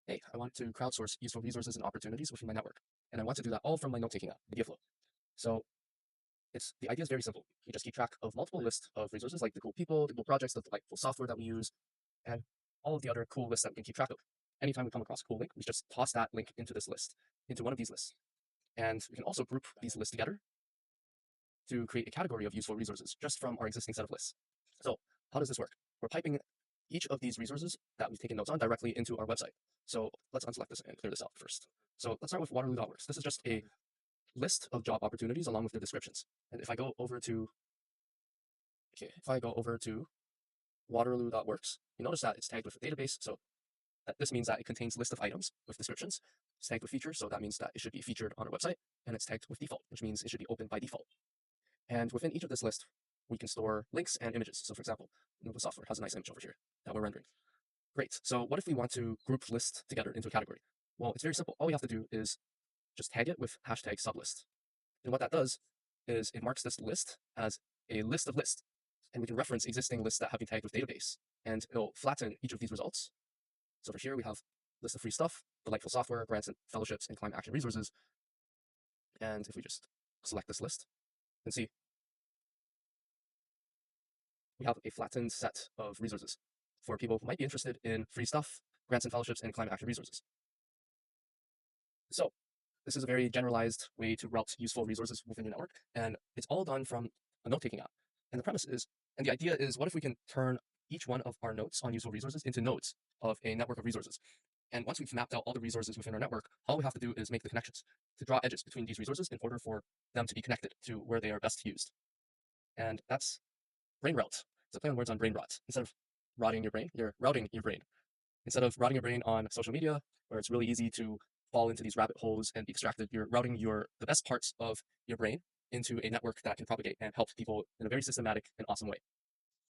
hey, I want to crowdsource useful resources and opportunities within my network. And I want to do that all from my note-taking app, IdeaFlow. So the idea is very simple. You just keep track of multiple lists of resources, like the cool people, the cool projects, the delightful software that we use, and all of the other cool lists that we can keep track of. Anytime we come across a cool link, we just toss that link into this list, into one of these lists. And we can also group these lists together to create a category of useful resources just from our existing set of lists. So how does this work? We're piping each of these resources that we've taken notes on directly into our website. So let's unselect this and clear this out first. So let's start with Waterloo.works. This is just a list of job opportunities along with their descriptions. And if I go over to Waterloo.works, you notice that it's tagged with a database. So this means that it contains a list of items with descriptions. It's tagged with features, so that means that it should be featured on our website. And it's tagged with default, which means it should be open by default. And within each of this list, we can store links and images. So for example, Nova Software has a nice image over here that we're rendering. Great. So what if we want to group lists together into a category? Well, it's very simple. All we have to do is just tag it with hashtag sublist. And what that does is it marks this list as a list of lists. And we can reference existing lists that have been tagged with database. And it'll flatten each of these results. So over here, we have list of free stuff, delightful software, grants and fellowships, and climate action resources. And if we just select this list and see, we have a flattened set of resources for people who might be interested in free stuff, grants and fellowships, and climate action resources. So this is a very generalized way to route useful resources within your network, and it's all done from a note-taking app. And the idea is, what if we can turn each one of our notes on useful resources into nodes of a network of resources? And once we've mapped out all the resources within our network, all we have to do is make the connections to draw edges between these resources in order for them to be connected to where they are best used. And that's brain route. It's a play on words on brain rot. Instead of rotting your brain, you're routing your brain. Instead of rotting your brain on social media, where it's really easy to fall into these rabbit holes and be distracted, you're routing the best parts of your brain into a network that can propagate and help people in a very systematic and awesome way.